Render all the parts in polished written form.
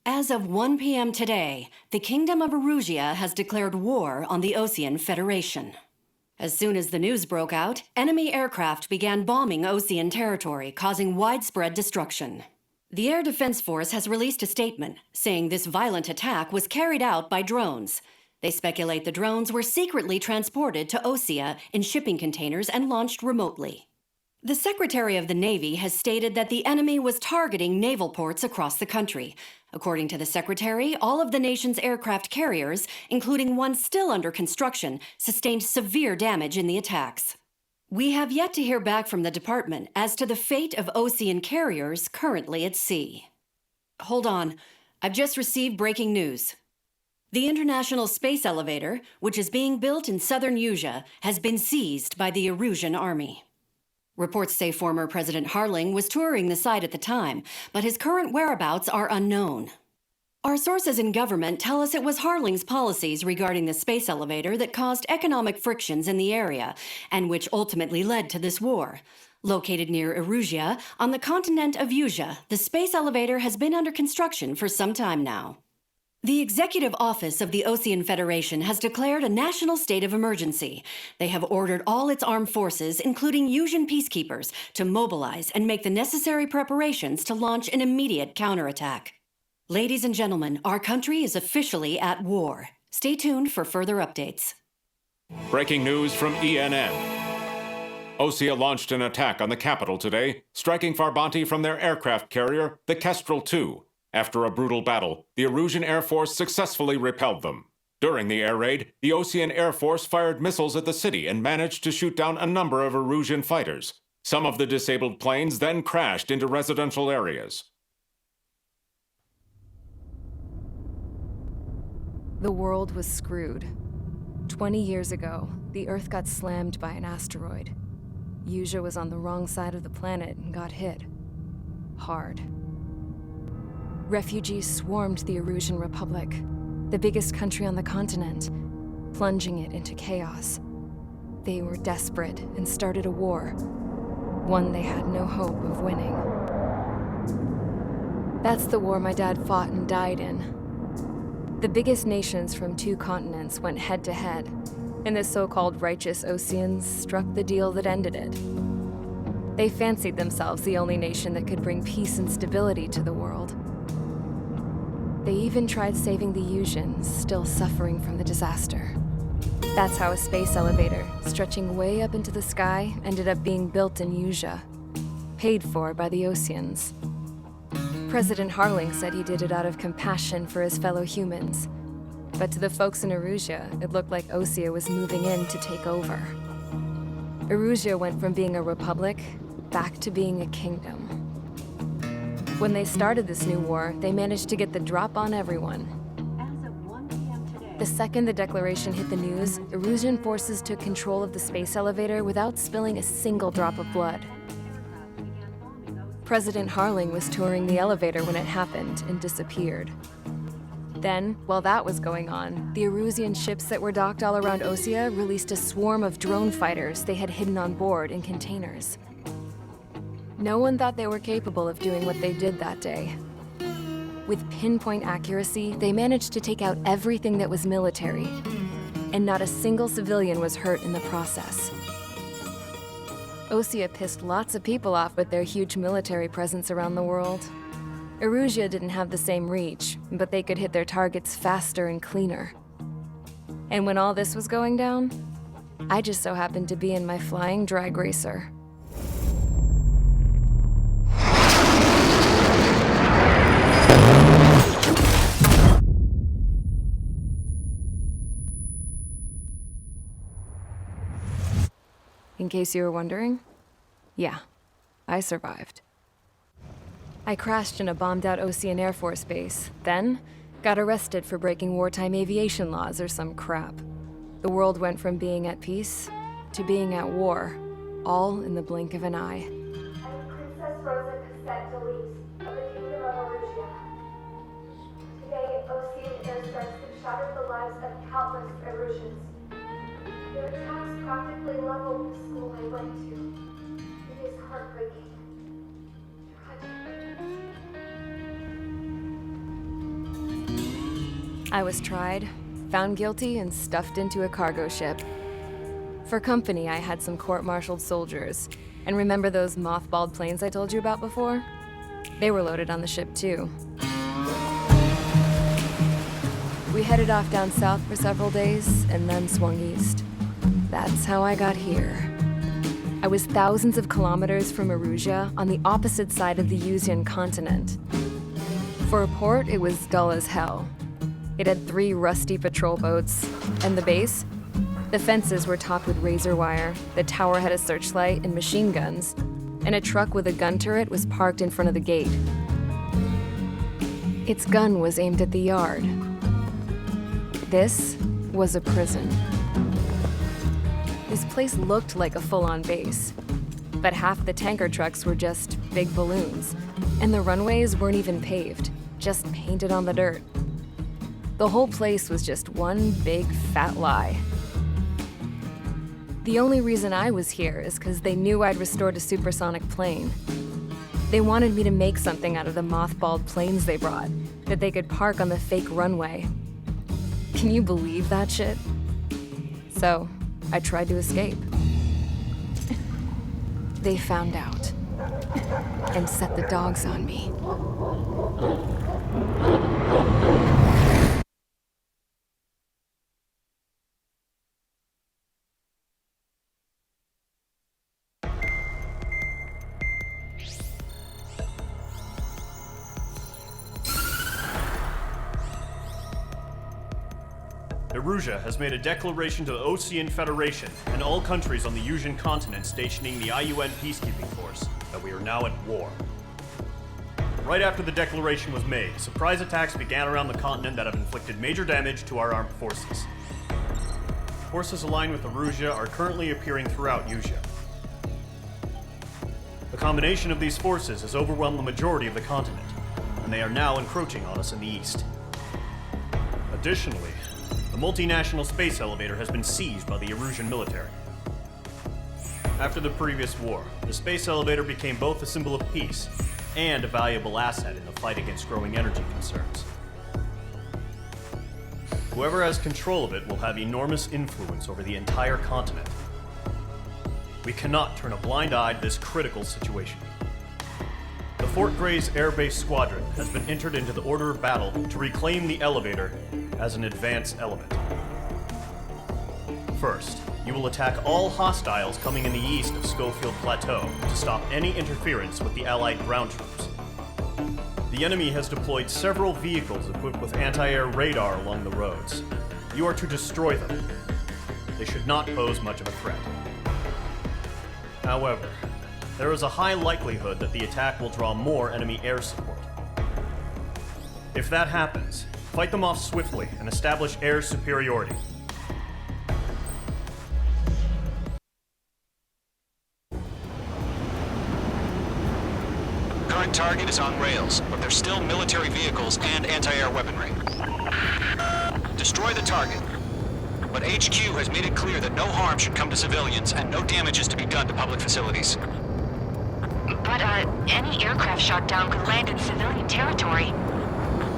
As of 1 p.m. today, the Kingdom of Erusia has declared war on the Osean Federation. As soon as the news broke out, enemy aircraft began bombing Osean territory, causing widespread destruction. The Air Defense Force has released a statement saying this violent attack was carried out by drones. They speculate the drones were secretly transported to Osea in shipping containers and launched remotely. The Secretary of the Navy has stated that the enemy was targeting naval ports across the country. According to the Secretary, all of the nation's aircraft carriers, including one still under construction, sustained severe damage in the attacks. We have yet to hear back from the department as to the fate of Osean carriers currently at sea. Hold on, I've just received breaking news. The International Space Elevator, which is being built in southern Erusia, has been seized by the Erusian Army. Reports say former President Harling was touring the site at the time, but his current whereabouts are unknown. Our sources in government tell us it was Harling's policies regarding the space elevator that caused economic frictions in the area, and which ultimately led to this war. Located near Erusia, on the continent of Erusia, the space elevator has been under construction for some time now. The Executive Office of the Osean Federation has declared a national state of emergency. They have ordered all its armed forces, including Erusian peacekeepers, to mobilize and make the necessary preparations to launch an immediate counterattack. Ladies and gentlemen, our country is officially at war. Stay tuned for further updates. Breaking news from ENN. Osea launched an attack on the capital today, striking Farbanti from their aircraft carrier, the Kestrel II. After a brutal battle, the Erusian Air Force successfully repelled them. During the air raid, the Osean Air Force fired missiles at the city and managed to shoot down a number of Erusian fighters. Some of the disabled planes then crashed into residential areas. The world was screwed. 20 years ago, the Earth got slammed by an asteroid. Erusia was on the wrong side of the planet and got hit. Hard. Refugees swarmed the Erusian Republic, the biggest country on the continent, plunging it into chaos. They were desperate and started a war, one they had no hope of winning. That's the war my dad fought and died in. The biggest nations from 2 continents went head-to-head, and the so-called righteous Oseans struck the deal that ended it. They fancied themselves the only nation that could bring peace and stability to the world. They even tried saving the Erusians, still suffering from the disaster. That's how a space elevator, stretching way up into the sky, ended up being built in Erusia, paid for by the Oseans. President Harling said he did it out of compassion for his fellow humans. But to the folks in Erusia, it looked like Osea was moving in to take over. Erusia went from being a republic back to being a kingdom. When they started this new war, they managed to get the drop on everyone. As of 1 p.m. today, The second the declaration hit the news, Erusian forces took control of the space elevator without spilling a single drop of blood. President Harling was touring the elevator when it happened and disappeared. Then, while that was going on, the Erusian ships that were docked all around Osea released a swarm of drone fighters they had hidden on board in containers. No one thought they were capable of doing what they did that day. With pinpoint accuracy, they managed to take out everything that was military, and not a single civilian was hurt in the process. Osea pissed lots of people off with their huge military presence around the world. Erusia didn't have the same reach, but they could hit their targets faster and cleaner. And when all this was going down, I just so happened to be in my flying drag racer. In case you were wondering, yeah, I survived. I crashed in a bombed-out Osean Air Force base, then got arrested for breaking wartime aviation laws or some crap. The world went from being at peace to being at war, all in the blink of an eye. I'm Princess Rosa Cassette Delise of the Kingdom of Erusia. Today, Osean airstrikes have shattered the lives of countless Erusians. Their attacks practically leveled the school I went to. It is heartbreaking. Tragic. I was tried, found guilty, and stuffed into a cargo ship. For company, I had some court-martialed soldiers. And remember those mothballed planes I told you about before? They were loaded on the ship too. We headed off down south for several days, and then swung east. That's how I got here. I was thousands of kilometers from Erusia, on the opposite side of the Usian continent. For a port, it was dull as hell. It had 3 rusty patrol boats, and the base? The fences were topped with razor wire, the tower had a searchlight and machine guns, and a truck with a gun turret was parked in front of the gate. Its gun was aimed at the yard. This was a prison. This place looked like a full-on base, but half the tanker trucks were just big balloons, and the runways weren't even paved, just painted on the dirt. The whole place was just one big fat lie. The only reason I was here is because they knew I'd restored a supersonic plane. They wanted me to make something out of the mothballed planes they brought, that they could park on the fake runway. Can you believe that shit? So, I tried to escape. They found out and set the dogs on me. Erusia has made a declaration to the Ocean Federation and all countries on the Usian continent stationing the IUN peacekeeping force that we are now at war. Right after the declaration was made, surprise attacks began around the continent that have inflicted major damage to our armed forces. Forces aligned with Erusia are currently appearing throughout Usia. The combination of these forces has overwhelmed the majority of the continent, and they are now encroaching on us in the east. Additionally, the multinational space elevator has been seized by the Erusian military. After the previous war, the space elevator became both a symbol of peace and a valuable asset in the fight against growing energy concerns. Whoever has control of it will have enormous influence over the entire continent. We cannot turn a blind eye to this critical situation. The Fort Gray's Air Base Squadron has been entered into the order of battle to reclaim the elevator as an advance element. First, you will attack all hostiles coming in the east of Schofield Plateau to stop any interference with the Allied ground troops. The enemy has deployed several vehicles equipped with anti-air radar along the roads. You are to destroy them. They should not pose much of a threat. However, there is a high likelihood that the attack will draw more enemy air support. If that happens, fight them off swiftly and establish air superiority. Current target is on rails, but there's still military vehicles and anti-air weaponry. Destroy the target. But HQ has made it clear that no harm should come to civilians and no damage is to be done to public facilities. But, any aircraft shot down could land in civilian territory.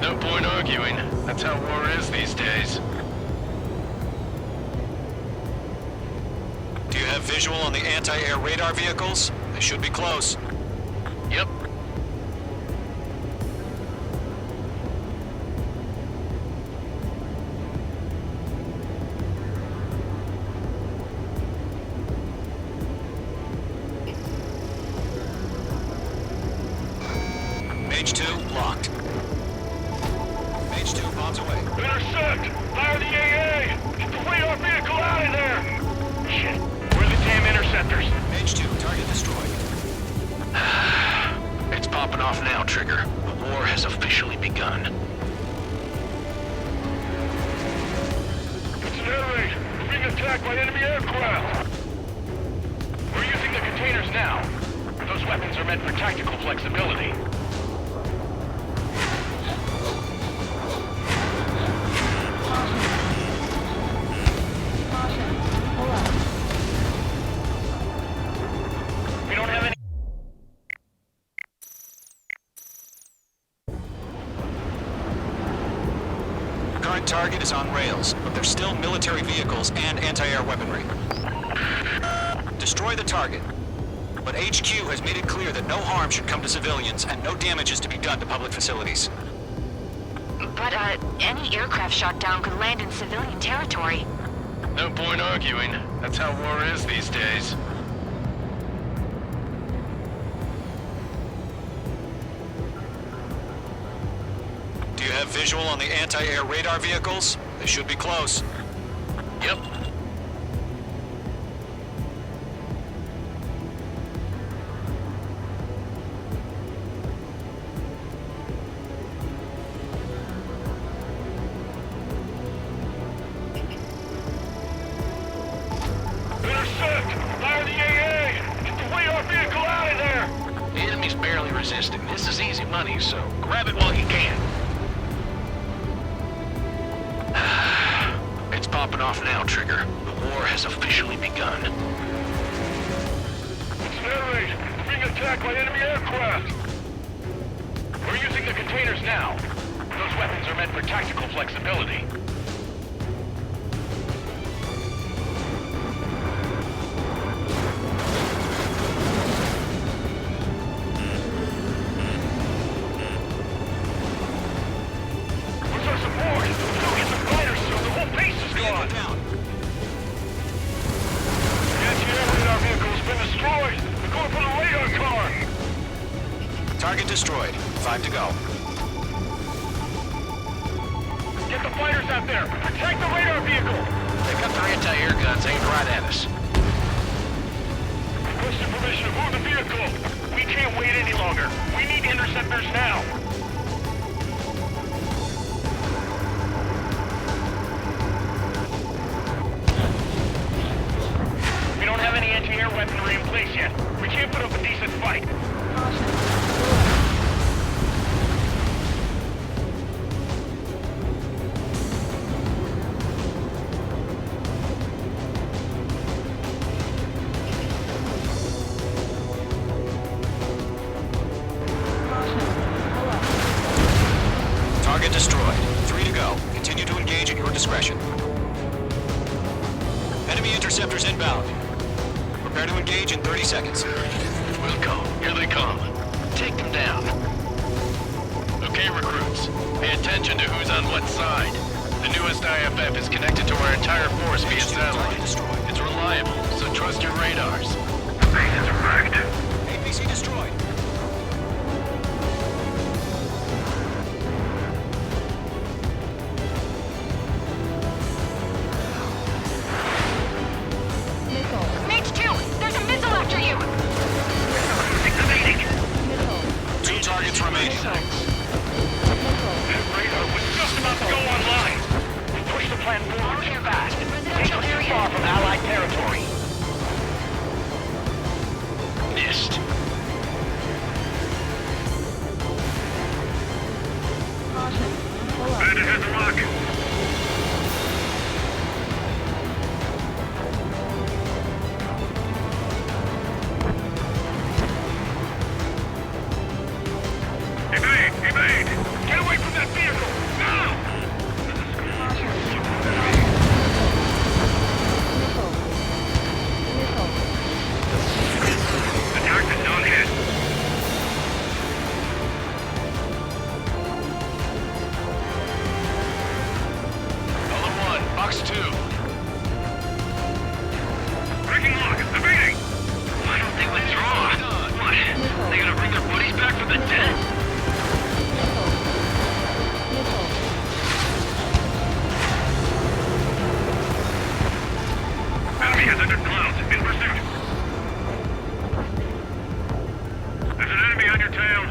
No point arguing. That's how war is these days. Do you have visual on the anti-air radar vehicles? They should be close. Yep. Mage 2, locked. Mage 2, bombs away. Intercept! Fire the AA! Get the radar vehicle out of there! Shit, where are the damn interceptors? Mage 2, target destroyed. It's popping off now, Trigger. The war has officially begun. It's an air raid! We're being attacked by enemy aircraft! We're using the containers now. Those weapons are meant for tactical flexibility. We don't have any... current target is on rails, but there's still military vehicles and anti-air weaponry. Destroy the target. But HQ has made it clear that no harm should come to civilians and no damage is to be done to public facilities. But, any aircraft shot down could land in civilian territory. No point arguing. That's how war is these days. Do you have visual on the anti-air radar vehicles? They should be close. Yep. Intercept! Fire the AA! Get the radar vehicle out of there! The enemy's barely resisting. This is easy money, so grab it while you can. It's popping off now, Trigger. The war has officially begun. Snare rate! We're being attacked by enemy aircraft! We're using the containers now. Those weapons are meant for tactical flexibility. Where's our support? Don't get the fighters soon. The whole base is gone. Down. The anti-air radar vehicle has been destroyed. We're going for the radar car. Target destroyed. 5 to go. Get the fighters out there. Protect the radar vehicle. They've got their anti-air guns aimed right at us. Requested permission to move the vehicle. We can't wait any longer. We need interceptors now. We don't have any anti-air weaponry in place yet. We can't put up a decent fight. Target destroyed. 3 to go. Continue to engage at your discretion. Enemy interceptors inbound. Prepare to engage in 30 seconds. Wilco, here they come. Take them down. Okay, recruits. Pay attention to who's on what side. The newest IFF is connected to our entire force via satellite. It's reliable, so trust your radars. Base is wrecked. APC destroyed. Mage 2! There's a missile after you! Activating. 2 targets remaining. That radar was just about to go online. Push the plan forward too fast. Ain't too far from Allied territory. Missed. Bandit has a lock. Evade! Evade! Get away from that vehicle! Now! The target's not hit. Color 1, box 2. Breaking lock! Evading! I don't think what's wrong. What? They gonna bring their buddies back from the dead? Enemy has entered clouds. In pursuit. There's an enemy on your tail.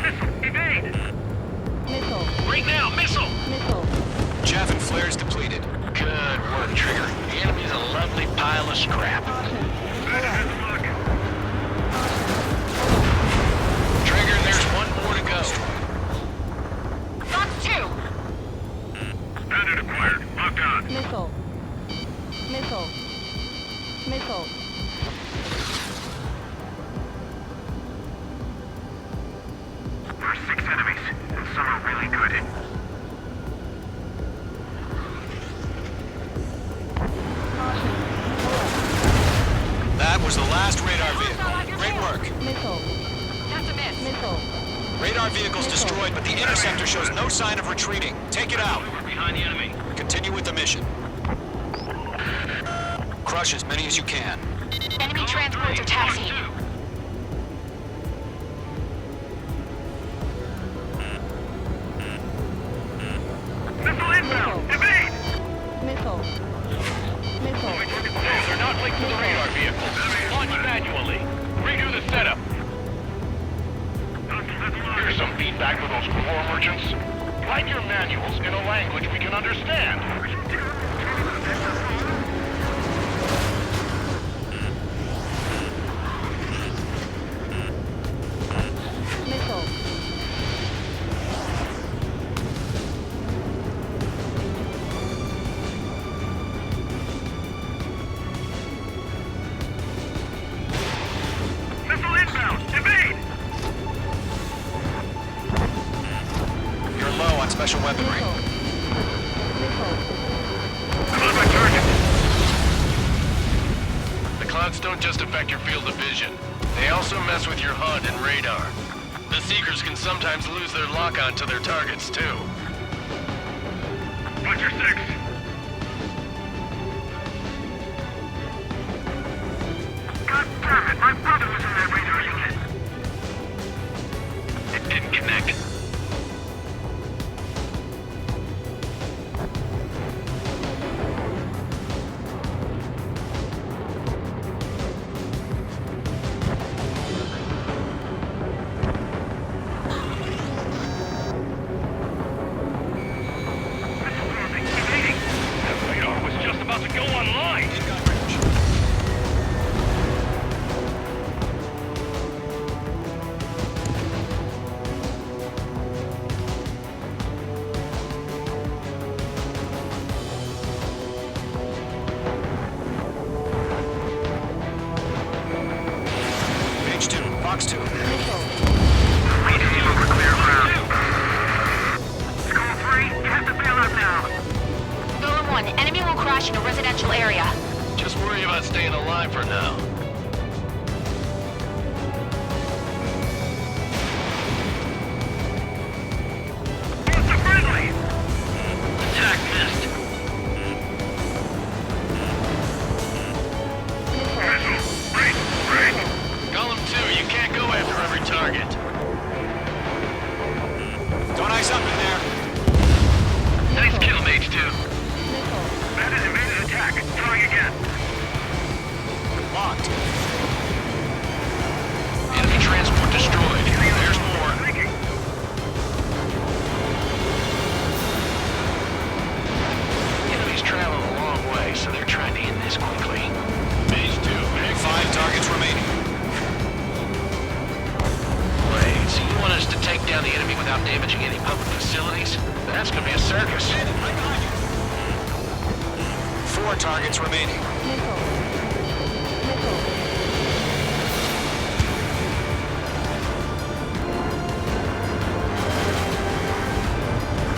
Missile! Evade! Right now, missile! Chaff and flares depleted. Good work, Trigger. The enemy's a lovely pile of scrap. Bandit has a lock. Trigger, there's one more to go. Box 2! Bandit acquired. Locked on. Missile. There are 6 enemies, and some are really good. vehicle's destroyed, but the interceptor shows no sign of retreating. Take it out. We're behind the enemy. Continue with the mission. Crush as many as you can. Enemy transports are taxiing. Missile inbound! Evade! Missile. Missile. They're not linked to the radar vehicle. Launch manually. Redo the setup. Here's some feedback for those core merchants. Write your manuals in a language we can understand. Missile. Missile inbound! Evade! You're low on special weaponry. I'm on my target. The clouds don't just affect your field of vision. They also mess with your HUD and radar. The Seekers can sometimes lose their lock-on to their targets, too. Watch your six. God damn it! My brother was in that radar unit. It didn't connect. That radar was just about to go online. Page 2, box 2. Over clear ground. School 3, you have to bail out now. Golem 1, enemy will crash in a residential area. Just worry about staying alive for now. What's the friendly? Attack missed. Missile, break. Golem 2, you can't go after every target. Don't ice up in there. Nice kill, Mage 2. Bandit invaded attack. Trying again. Locked. Enemy transport destroyed. There's more. Thinking. Enemy's traveling a long way, so they're trying to end this quickly. Phase 2, 5 targets remaining. Wait, so you want us to take down the enemy without damaging any public facilities? That's gonna be a circus. 4 targets remaining.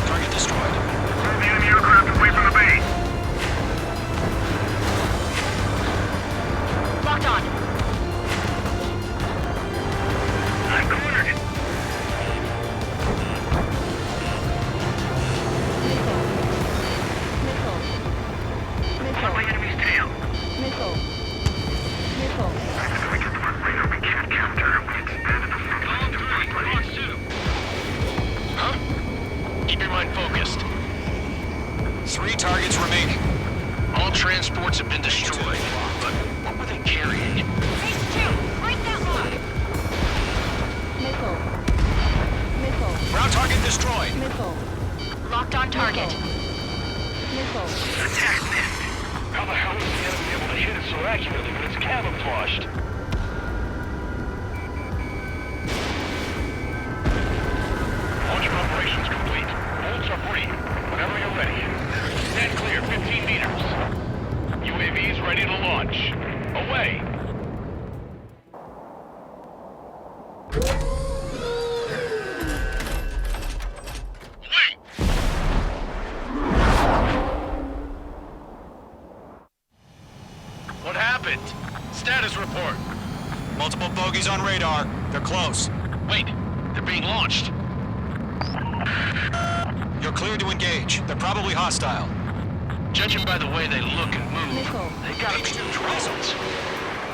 Target destroyed. Move the enemy aircraft away from the base. Locked on. I'm cornered. On my enemy's tail. Missile. Missile. We get the one radar we can't capture. We expanded the focus to first place. Huh? Keep your mind focused. 3 targets remaining. All transports have been destroyed. But what were they carrying? Phase 2, break that lock. Missile. Missile. Ground target destroyed. Missile. Locked on target. Missile. Attack missed. How the hell was the enemy able to hit it so accurately when it's camouflaged? Launch operations complete. Bolts are free. Whenever you're ready. Stand clear, 15 meters. UAVs ready to launch. Away. What happened? Status report. Multiple bogies on radar. They're close. Wait, they're being launched. cleared to engage. They're probably hostile. Judging by the way they look and move, Missile. they gotta be drones.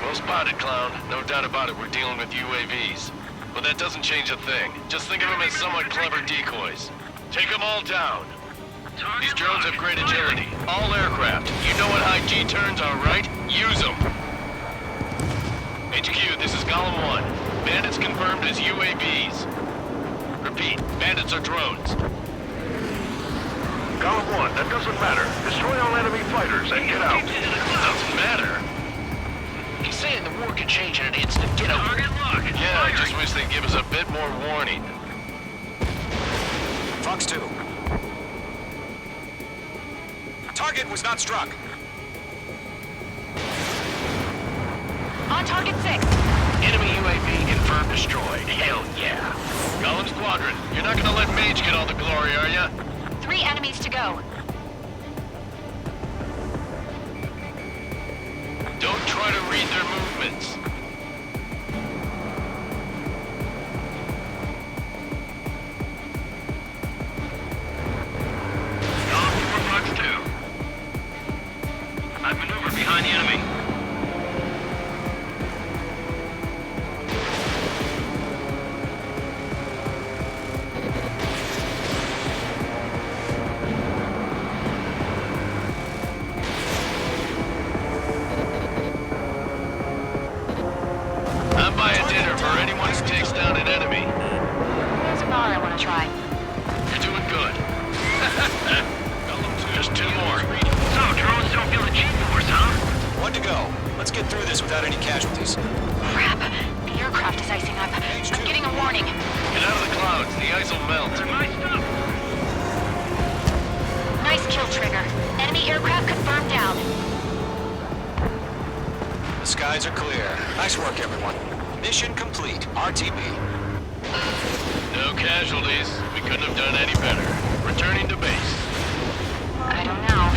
Well spotted, Clown. No doubt about it, we're dealing with UAVs. But that doesn't change a thing. Just think of them as somewhat clever decoys. Take them all down. These drones have great agility. All aircraft. You know what high G turns are, right? Use them. HQ, this is Column 1. Bandits confirmed as UAVs. Repeat, bandits are drones. Column 1, that doesn't matter. Destroy all enemy fighters and get out. Doesn't matter. He's saying the war could change in an instant. Get out. Target lock. Yeah, I just wish they'd give us a bit more warning. Fox 2. Target was not struck. On target 6. Enemy UAV confirmed destroyed. Hell yeah. Column Squadron, you're not gonna let Mage get all the glory, are ya? 3 enemies to go. Don't try to read their movements. Column 4, Fox 2. I've maneuvered behind the enemy. I'm buying dinner for anyone who takes down an enemy. There's a bar I want to try. You're doing good. Just 2 more. So, drones don't feel the G-force, huh? 1 to go. Let's get through this without any casualties. Crap. The aircraft is icing up. I'm getting a warning. Get out of the clouds. The ice will melt. My stuff! Nice kill, Trigger. Enemy aircraft confirmed down. The skies are clear. Nice work, everyone. Mission complete. RTB. No casualties. We couldn't have done any better. Returning to base. I don't know.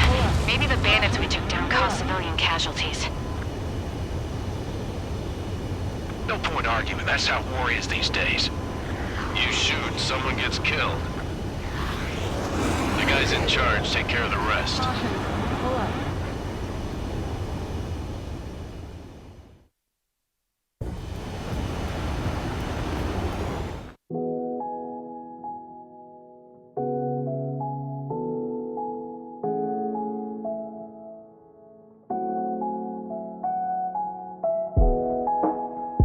Maybe the bandits we took down caused civilian casualties. No point arguing. That's how war is these days. You shoot, someone gets killed. The guys in charge take care of the rest. Caution. Pull up.